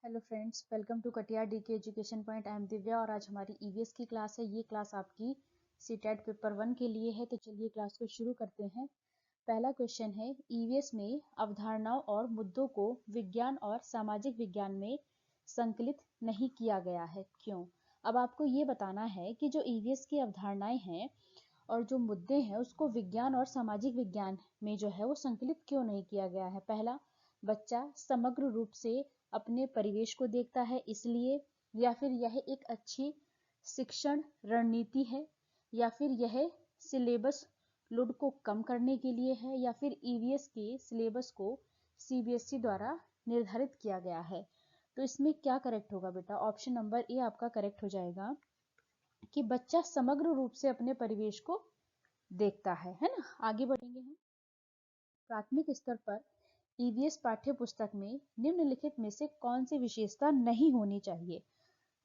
Hello friends, welcome to Katiyar DK education point. I am Divya और आज हमारी ईवीएस की क्लास है। ये क्लास आपकी सीटेट पेपर 1 के लिए है। तो चलिए क्लास को शुरू करते हैं। पहला क्वेश्चन है, ईवीएस में अवधारणाओं और मुद्दों को विज्ञान और सामाजिक विज्ञान में संकलित नहीं किया गया है, क्यों? अब आपको ये बताना है कि जो ईवीएस की अवधारणाएं हैं और जो मुद्दे हैं उसको विज्ञान और सामाजिक विज्ञान में जो है वो संकलित क्यों नहीं किया गया है। पहला, बच्चा समग्र रूप से अपने परिवेश को देखता है इसलिए, या फिर यह एक अच्छी शिक्षण रणनीति है, या फिर यह सिलेबस लोड को कम करने के लिए है, या फिर ईवीएस के सिलेबस को सीबीएसई द्वारा निर्धारित किया गया है। तो इसमें क्या करेक्ट होगा बेटा? ऑप्शन नंबर ए आपका करेक्ट हो जाएगा कि बच्चा समग्र रूप से अपने परिवेश को देखता है ना। आगे बढ़ेंगे हम। प्राथमिक स्तर पर ईवीएस पाठ्य पुस्तक में निम्नलिखित में से कौन सी विशेषता नहीं होनी चाहिए?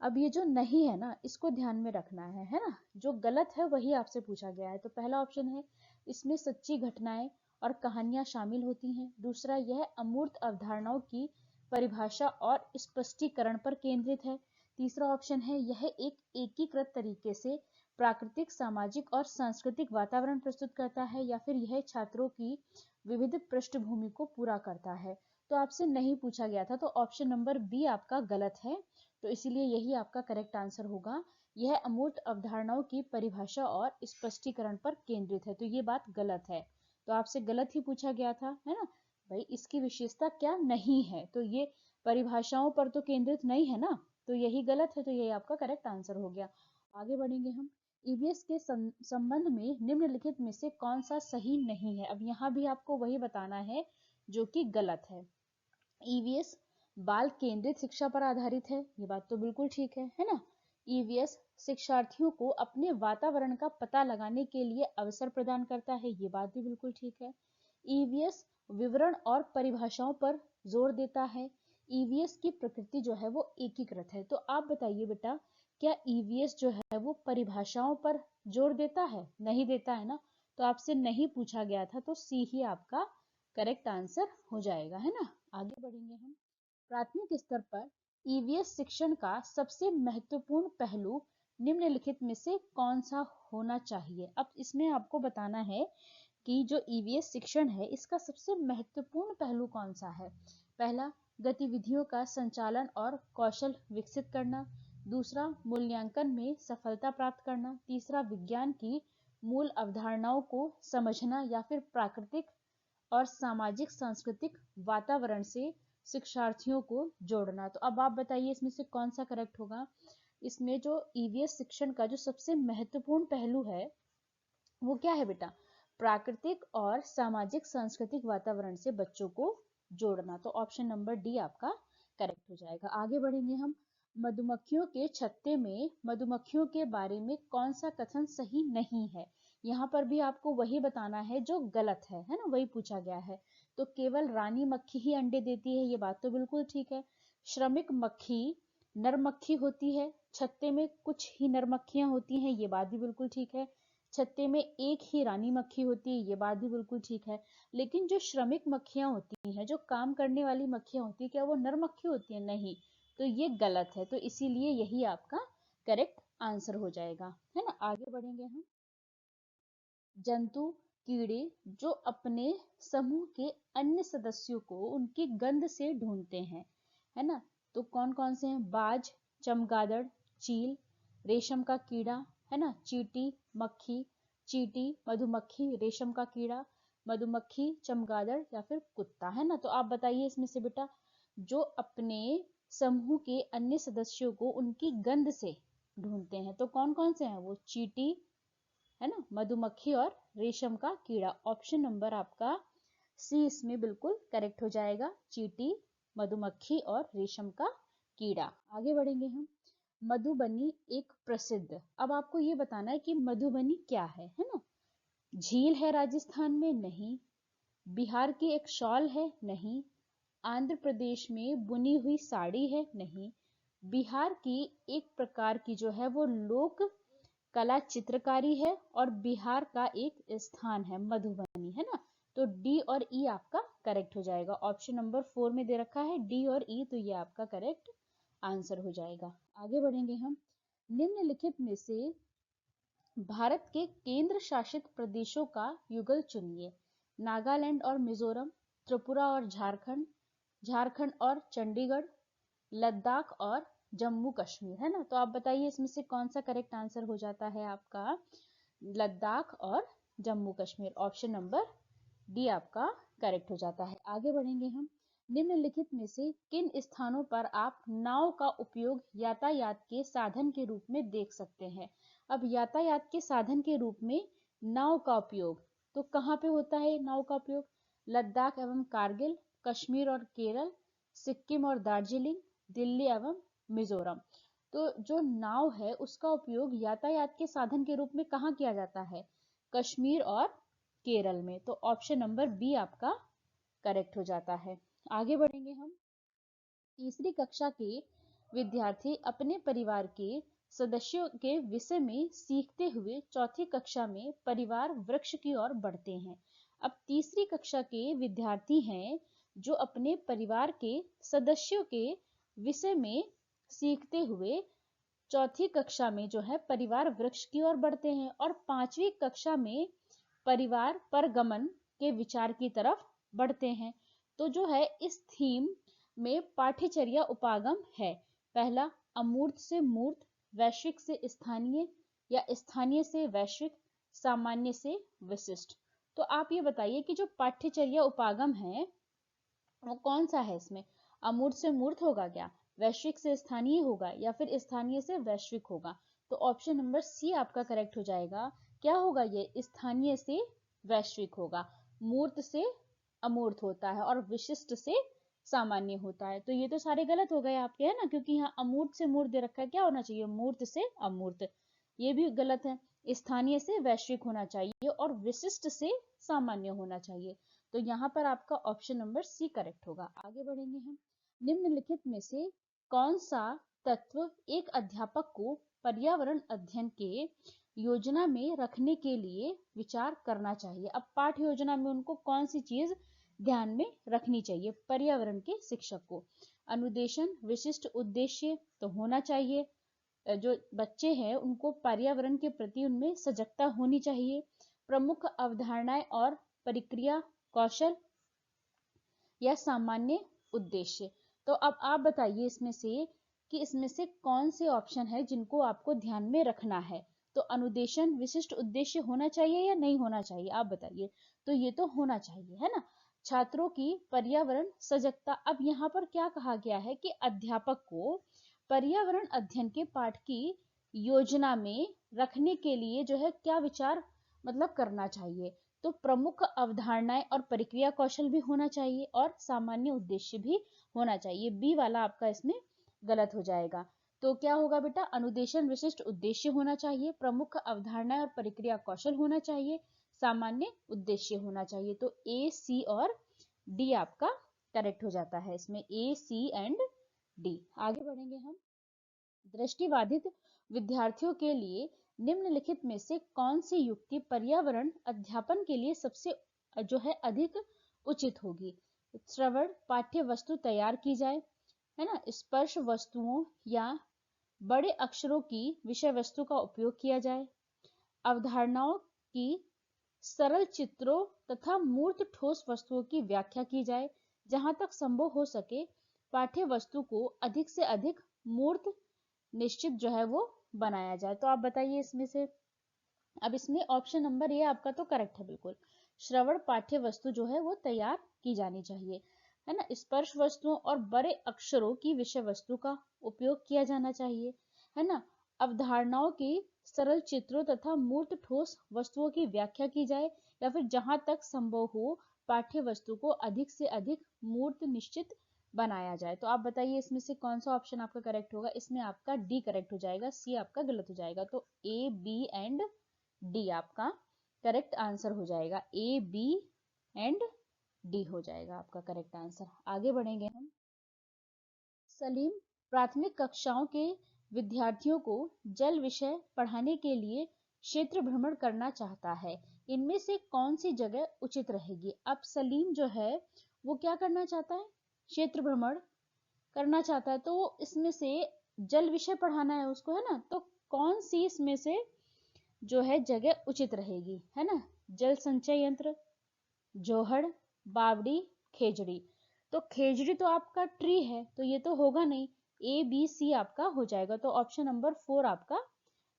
अब ये जो नहीं है ना, इसको ध्यान में रखना है ना। जो गलत है वही आपसे पूछा गया है। तो पहला ऑप्शन है, इसमें सच्ची घटनाएं और कहानियां शामिल होती हैं। दूसरा, यह अमूर्त अवधारणाओं की परिभाषा और स्पष्टीकरण पर केंद्रित है। तीसरा ऑप्शन है, यह एक एकीकृत तरीके से प्राकृतिक, सामाजिक और सांस्कृतिक वातावरण प्रस्तुत करता है, या फिर यह छात्रों की विविध पृष्ठभूमि को पूरा करता है। तो आपसे नहीं पूछा गया था, तो ऑप्शन नंबर बी आपका गलत है। तो इसीलिए यही आपका करेक्ट आंसर होगा। यह अमूर्त अवधारणाओं की परिभाषा और स्पष्टीकरण पर केंद्रित है। तो ये बात गलत है। तो आपसे गलत ही पूछा गया था, है ना भाई। इसकी विशेषता क्या नहीं है, तो ये परिभाषाओं पर तो केंद्रित नहीं है ना, तो यही गलत है। तो यही आपका करेक्ट आंसर हो गया। आगे बढ़ेंगे हम। ईवीएस के संबंध में निम्नलिखित में से कौन सा सही नहीं है? अब यहाँ भी आपको वही बताना है जो कि गलत है। ईवीएस बाल केंद्रित शिक्षा पर आधारित है, ये बात तो बिल्कुल ठीक है ना। ईवीएस शिक्षार्थियों को अपने वातावरण का पता लगाने के लिए अवसर प्रदान करता है, ये बात भी बिल्कुल ठीक है। ईवीएस विवरण और परिभाषाओं पर जोर देता है। ईवीएस की प्रकृति जो है वो एकीकृत है। तो आप बताइए बेटा, क्या ईवीएस जो है वो परिभाषाओं पर जोर देता है? नहीं देता है ना। तो आपसे नहीं पूछा गया था, तो सी ही आपका करेक्ट आंसर हो जाएगा, है ना। आगे बढ़ेंगे हम। प्राथमिक स्तर पर ईवीएस शिक्षण का सबसे महत्वपूर्ण पहलू निम्नलिखित में से कौन सा होना चाहिए? अब इसमें आपको बताना है कि जो ईवीएस शिक्षण है इसका सबसे महत्वपूर्ण पहलू कौन सा है। पहला, गतिविधियों का संचालन और कौशल विकसित करना। दूसरा, मूल्यांकन में सफलता प्राप्त करना। तीसरा, विज्ञान की मूल अवधारणाओं को समझना, या फिर प्राकृतिक और सामाजिक सांस्कृतिक वातावरण से शिक्षार्थियों को जोड़ना। तो अब आप बताइए इसमें से कौन सा करेक्ट होगा। इसमें जो ईवीएस शिक्षण का जो सबसे महत्वपूर्ण पहलू है वो क्या है बेटा? प्राकृतिक और सामाजिक सांस्कृतिक वातावरण से बच्चों को जोड़ना। तो ऑप्शन नंबर डी आपका करेक्ट हो जाएगा। आगे बढ़ेंगे हम। मधुमक्खियों के छत्ते में मधुमक्खियों के बारे में कौन सा कथन सही नहीं है? यहाँ पर भी आपको वही बताना है जो गलत है ना, वही पूछा गया है। तो केवल रानी मक्खी ही अंडे देती है, ये बात तो बिल्कुल ठीक है। श्रमिक मक्खी नर मक्खी होती है, छत्ते में कुछ ही नर मक्खियां होती हैं, ये बात भी बिल्कुल ठीक है। छत्ते में एक ही रानी मक्खी होती है, ये बात भी बिल्कुल ठीक है। लेकिन जो श्रमिक मक्खियां होती हैं, जो काम करने वाली मक्खियां होती है, क्या वो नर मक्खी होती है? नहीं। तो ये गलत है। तो इसीलिए यही आपका करेक्ट आंसर हो जाएगा, है ना। आगे बढ़ेंगे हम। जंतु, कीड़े जो अपने समूह के अन्य सदस्यों को उनकी गंध से ढूंढते हैं, है ना। तो कौन कौन से हैं? बाज, चमगादड़, चील, रेशम का कीड़ा, है ना, चींटी, मक्खी, चींटी, मधुमक्खी, रेशम का कीड़ा, मधुमक्खी, चमगादड़, या फिर कुत्ता, है ना। तो आप बताइए इसमें से बेटा, जो अपने समूह के अन्य सदस्यों को उनकी गंध से ढूंढते हैं, तो कौन कौन से हैं वो? चींटी, है ना, मधुमक्खी और रेशम का कीड़ा। ऑप्शन नंबर आपका सी इसमें बिल्कुल करेक्ट हो जाएगा। चींटी, मधुमक्खी और रेशम का कीड़ा। आगे बढ़ेंगे हम। मधुबनी एक प्रसिद्ध, अब आपको ये बताना है कि मधुबनी क्या है ना। झील है राजस्थान में? नहीं। बिहार की एक शॉल है? नहीं। आंध्र प्रदेश में बुनी हुई साड़ी है? नहीं। बिहार की एक प्रकार की जो है वो लोक कला चित्रकारी है, और बिहार का एक स्थान है मधुबनी, है ना। तो डी और ई आपका करेक्ट हो जाएगा। ऑप्शन नंबर 4 में दे रखा है डी और ई, तो ये आपका करेक्ट आंसर हो जाएगा। आगे बढ़ेंगे हम। निम्नलिखित में से भारत के केंद्र शासित प्रदेशों का युगल चुनिए। नागालैंड और मिजोरम, त्रिपुरा और झारखंड, झारखंड और चंडीगढ़, लद्दाख और जम्मू कश्मीर, है ना। तो आप बताइए इसमें से कौन सा करेक्ट आंसर हो जाता है आपका लद्दाख और Jammu Kashmir. Option number D आपका करेक्ट हो जाता है। आगे बढ़ेंगे हम। निम्नलिखित में से किन स्थानों पर आप नाव का उपयोग यातायात के साधन के रूप में देख सकते हैं। अब यातायात के साधन के रूप में नाव का उपयोग तो कहाँ पे होता है नाव का उपयोग? लद्दाख एवं कारगिल, कश्मीर और केरल, सिक्किम और दार्जिलिंग, दिल्ली एवं मिजोरम। तो जो नाव है उसका उपयोग यातायात के साधन के रूप में कहाँ किया जाता है? कश्मीर और केरल में। तो ऑप्शन नंबर बी आपका करेक्ट हो जाता है। आगे बढ़ेंगे हम। तीसरी कक्षा के विद्यार्थी अपने परिवार के सदस्यों के विषय में सीखते हुए चौथी कक्षा में परिवार वृक्ष की ओर बढ़ते हैं। अब तीसरी कक्षा के विद्यार्थी हैं जो अपने परिवार के सदस्यों के विषय में सीखते हुए चौथी कक्षा में जो है परिवार वृक्ष की ओर बढ़ते हैं और पांचवी कक्षा में परिवार परगमन के विचार की तरफ बढ़ते हैं। तो जो है इस थीम में पाठ्यचर्या उपागम है। पहला, अमूर्त से मूर्त, वैश्विक से स्थानीय या स्थानीय से वैश्विक, सामान्य से विशिष्ट। तो आप ये बताइए कि जो पाठ्यचर्या उपागम है वो कौन सा है इसमें? अमूर्त से मूर्त होगा क्या, वैश्विक से स्थानीय होगा या फिर स्थानीय से वैश्विक होगा? तो ऑप्शन नंबर सी आपका करेक्ट हो जाएगा। क्या होगा ये? स्थानीय से वैश्विक होगा। मूर्त से अमूर्त होता है और विशिष्ट से सामान्य होता है। तो ये तो सारे गलत हो गए आपके, है ना, क्योंकि यहाँ अमूर्त से मूर्त दे रखा है। क्या होना चाहिए? मूर्त से अमूर्त। ये भी गलत है। स्थानीय से वैश्विक होना चाहिए और विशिष्ट से सामान्य होना चाहिए। तो यहाँ पर आपका ऑप्शन नंबर सी करेक्ट होगा। आगे बढ़ेंगे हम। निम्नलिखित में से कौन सा तत्व एक अध्यापक को पर्यावरण अध्ययन के योजना में रखने के लिए विचार करना चाहिए? अब पाठ्य योजना में उनको कौन सी चीज ध्यान में रखनी चाहिए पर्यावरण के शिक्षक को? अनुदेशन, विशिष्ट उद्देश्य तो होना चाहिए। जो बच्चे हैं उनको पर्यावरण के प्रति उनमें सजगता होनी चाहिए। प्रमुख अवधारणाएं और प्रक्रिया कौशल या सामान्य उद्देश्य। तो अब आप बताइए इसमें से कि इसमें से कौन से ऑप्शन है जिनको आपको ध्यान में रखना है? तो अनुदेशन, विशिष्ट उद्देश्य होना चाहिए या नहीं होना चाहिए? आप बताइए। तो ये तो होना चाहिए, है ना। छात्रों की पर्यावरण सजगता। अब यहाँ पर क्या कहा गया है कि अध्यापक को पर्यावरण अध्ययन के पाठ की योजना में रखने के लिए जो है क्या विचार मतलब करना चाहिए? तो प्रमुख अवधारणाएं और प्रक्रिया कौशल भी होना चाहिए और सामान्य उद्देश्य भी होना चाहिए। बी वाला आपका इसमें गलत हो जाएगा। तो क्या होगा बेटा? अनुदेशन, विशिष्ट उद्देश्य होना चाहिए, प्रमुख अवधारणाएं और प्रक्रिया कौशल होना चाहिए, सामान्य उद्देश्य होना चाहिए। तो ए, सी और डी आपका करेक्ट हो जाता है इसमें। ए, सी एंड डी। आगे बढ़ेंगे हम। दृष्टिबाधित विद्यार्थियों के लिए निम्नलिखित में से कौन सी युक्ति पर्यावरण अध्यापन के लिए सबसे जो है अधिक उचित होगी? श्रवण पाठ्य वस्तु तैयार की जाए, है ना। स्पर्श वस्तुओं या बड़े अक्षरों की विषय वस्तु का उपयोग किया जाए। अवधारणाओं की सरल चित्रों तथा मूर्त ठोस वस्तुओं की व्याख्या की जाए। जहां तक संभव हो सके पाठ्य वस्तु को अधिक से अधिक मूर्त निश्चित जो है वो बनाया जाए। तो आप बताइए इसमें से। अब इसमें ऑप्शन नंबर ये आपका तो करेक्ट है बिल्कुल। श्रवण पाठ्य वस्तु जो है वो तैयार की जानी चाहिए, है ना। स्पर्श वस्तुओं और बड़े अक्षरों की विषय वस्तु का उपयोग किया जाना चाहिए, है ना। अवधारणाओं की सरल चित्रों तथा मूर्त ठोस वस्तुओं की व्याख्या की जाए या फिर जहां तक संभव हो पाठ्य वस्तु को अधिक से अधिक मूर्त निश्चित बनाया जाए। तो आप बताइए इसमें से कौन सा ऑप्शन आपका करेक्ट होगा? इसमें आपका डी करेक्ट हो जाएगा, सी आपका गलत हो जाएगा। तो ए, बी एंड डी आपका करेक्ट आंसर हो जाएगा। ए, बी एंड डी हो जाएगा आपका करेक्ट आंसर। आगे बढ़ेंगे हम। सलीम प्राथमिक कक्षाओं के विद्यार्थियों को जल विषय पढ़ाने के लिए क्षेत्र भ्रमण करना चाहता है। इनमें से कौन सी जगह उचित रहेगी? अब सलीम जो है वो क्या करना चाहता है? क्षेत्र भ्रमण करना चाहता है, तो इसमें से जल विषय पढ़ाना है उसको, है ना? तो कौन सी इसमें से जो है जगह उचित रहेगी, है ना? जल संचय यंत्र, जोहड़, बावड़ी, खेजड़ी। तो खेजड़ी तो आपका ट्री है, तो ये तो होगा नहीं। ए बी सी आपका हो जाएगा, तो ऑप्शन नंबर 4 आपका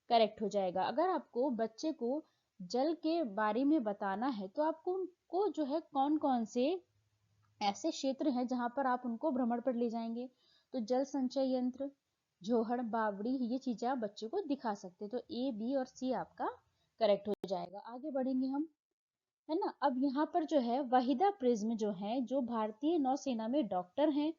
करेक्ट हो जाएगा। अगर आपको बच्चे को जल के बारे में बताना है तो आपको उनको जो है कौन कौन से ऐसे क्षेत्र हैं जहां पर आप उनको भ्रमण पर ले जाएंगे, तो जल संचय यंत्र, जोहड़, बावड़ी, ये चीजें आप बच्चे को दिखा सकते हैं। तो ए बी और सी आपका करेक्ट हो जाएगा। आगे बढ़ेंगे हम, है ना? अब यहाँ पर जो है वहीदा प्रिज्म जो है, जो भारतीय नौसेना में डॉक्टर हैं,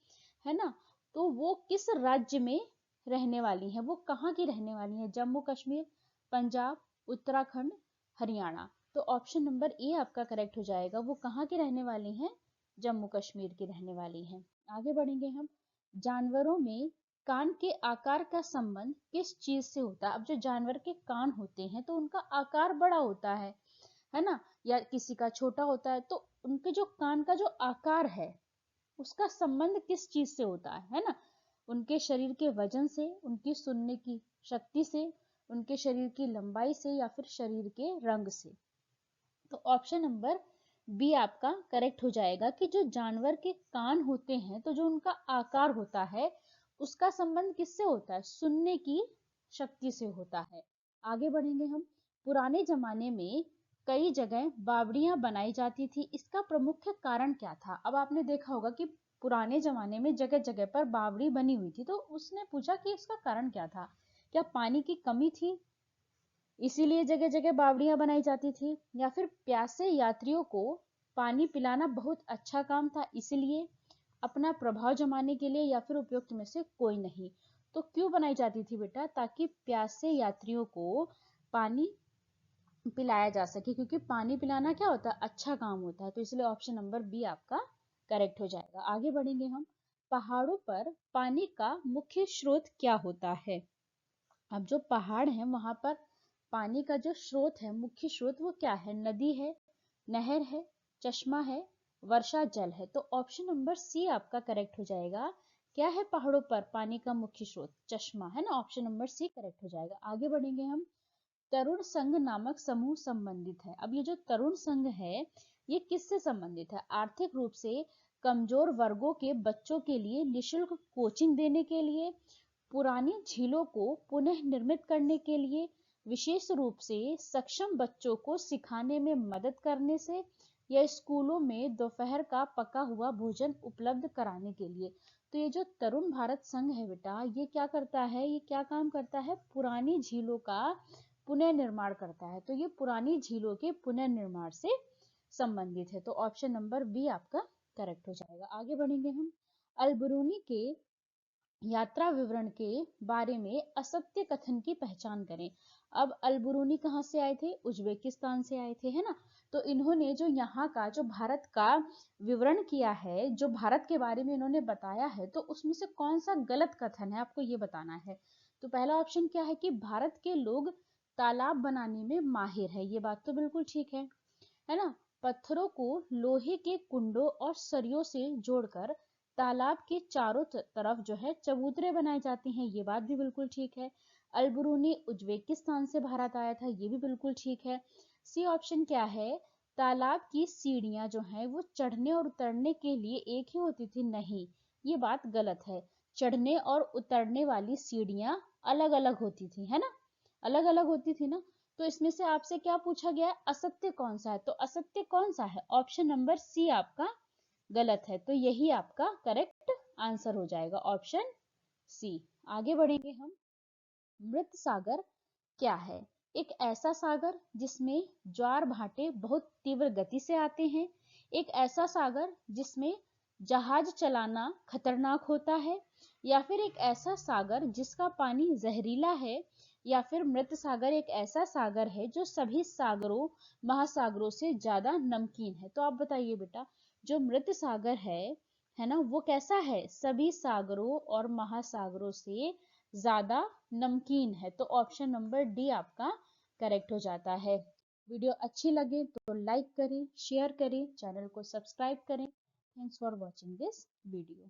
है ना? तो वो किस राज्य में रहने वाली हैं? वो कहाँ की रहने वाली हैं? जम्मू कश्मीर, पंजाब, उत्तराखंड, हरियाणा। तो ऑप्शन नंबर ए आपका करेक्ट हो जाएगा। वो कहाँ की रहने वाली हैं? जम्मू कश्मीर की रहने वाली हैं। आगे बढ़ेंगे हम, जानवरों में कान के आकार का संबंध किस चीज से होता है? अब जो जानवर के कान होते हैं तो उनका आकार बड़ा होता है ना? या किसी का छोटा होता है, तो उनके जो कान का जो आकार है उसका संबंध किस चीज से होता है ना? उनके शरीर के वजन से, उनकी सुनने की शक्ति से, उनके शरीर की लंबाई से, या फिर शरीर के रंग से। तो ऑप्शन नंबर बी आपका करेक्ट हो जाएगा कि जो जानवर के कान होते हैं तो जो उनका आकार होता है उसका संबंध किससे होता है? सुनने की शक्ति से होता है। आगे बढ़ेंगे हम, पुराने जमाने में कई जगह बावड़ियां बनाई जाती थी, इसका प्रमुख कारण क्या था? अब आपने देखा होगा कि पुराने जमाने में जगह जगह पर बावड़ी बनी हुई थी, तो उसने पूछा कि इसका कारण क्या था? क्या पानी की कमी थी, इसीलिए जगह जगह बावड़ियां बनाई जाती थी, या फिर प्यासे यात्रियों को पानी पिलाना बहुत अच्छा काम था इसलिए, अपना प्रभाव जमाने के लिए, या फिर उपयुक्त में से कोई नहीं? तो क्यों बनाई जाती थी बेटा? ताकि प्यासे यात्रियों को पानी पिलाया जा सके, क्योंकि पानी पिलाना क्या होता है? अच्छा काम होता है। तो इसलिए ऑप्शन नंबर बी आपका करेक्ट हो जाएगा। आगे बढ़ेंगे हम, पहाड़ों पर पानी का मुख्य स्रोत क्या होता है? अब जो पहाड़ है वहां पर पानी का जो स्रोत है, मुख्य स्रोत, वो क्या है? नदी है, नहर है, चश्मा है, वर्षा जल है। तो ऑप्शन नंबर सी आपका करेक्ट हो जाएगा। क्या है पहाड़ों पर पानी का मुख्य स्रोत? चश्मा, है ना? ऑप्शन नंबर सी करेक्ट हो जाएगा। आगे बढ़ेंगे हम, तरुण संघ नामक समूह संबंधित है। अब ये जो तरुण संघ है ये किससे संबंधित है? आर्थिक रूप से कमजोर वर्गों के बच्चों के लिए निशुल्क कोचिंग देने के लिए, पुरानी झीलों को पुनः निर्मित करने के लिए, विशेष रूप से सक्षम बच्चों को सिखाने में मदद करने से, या स्कूलों में दोपहर का पका हुआ भोजन उपलब्ध कराने के लिए। तो ये जो तरुण भारत संघ है बेटा, ये क्या करता है? ये क्या काम करता है? पुरानी झीलों का पुनः निर्माण करता है। तो ये पुरानी झीलों के पुनः निर्माण से संबंधित है। तो ऑप्शन नंबर बी आपका करेक्ट हो जाएगा। आगे बढ़ेंगे हम, अलबरूनी के यात्रा विवरण के बारे में असत्य कथन की पहचान करें। अब अलबरूनी कहाँ से आए थे? उज्बेकिस्तान से आए थे, है ना? तो इन्होंने जो यहाँ का जो भारत का विवरण किया है, जो भारत के बारे में इन्होंने बताया है, तो उसमें से कौन सा गलत कथन है आपको ये बताना है। तो पहला ऑप्शन क्या है कि भारत के लोग तालाब बनाने में माहिर है। ये बात तो बिल्कुल ठीक है ना? पत्थरों को लोहे के कुंडों और सरियों से जोड़कर तालाब के चारों तरफ जो है चबूतरे बनाए जाते हैं। ये बात भी बिल्कुल ठीक है। अलबरूनी उज्बेकिस्तान से भारत आया था, ये भी बिल्कुल ठीक है। सी ऑप्शन क्या है? तालाब की सीढ़ियां जो है वो चढ़ने और उतरने के लिए एक ही होती थी? नहीं, ये बात गलत है। चढ़ने और उतरने वाली सीढ़ियां अलग अलग होती थी, है ना? अलग अलग होती थी ना? तो इसमें से आपसे क्या पूछा गया है? असत्य कौन सा है? तो असत्य कौन सा है? ऑप्शन नंबर सी आपका गलत है। तो यही आपका करेक्ट आंसर हो जाएगा, ऑप्शन सी। आगे बढ़ेंगे हम, मृत सागर क्या है? एक ऐसा सागर जिसमें ज्वार भाटे बहुत तीव्र गति से आते हैं, एक ऐसा सागर जिसमें जहाज चलाना खतरनाक होता है, या फिर एक ऐसा सागर जिसका पानी जहरीला है, या फिर मृत सागर एक ऐसा सागर है जो सभी सागरों महासागरों से ज्यादा नमकीन है। तो आप बताइए बेटा, जो मृत सागर है ना, वो कैसा है? सभी सागरों और महासागरों से ज्यादा नमकीन है। तो ऑप्शन नंबर डी आपका करेक्ट हो जाता है। वीडियो अच्छी लगे तो लाइक करें, शेयर करें, चैनल को सब्सक्राइब करें। Thanks for watching this video.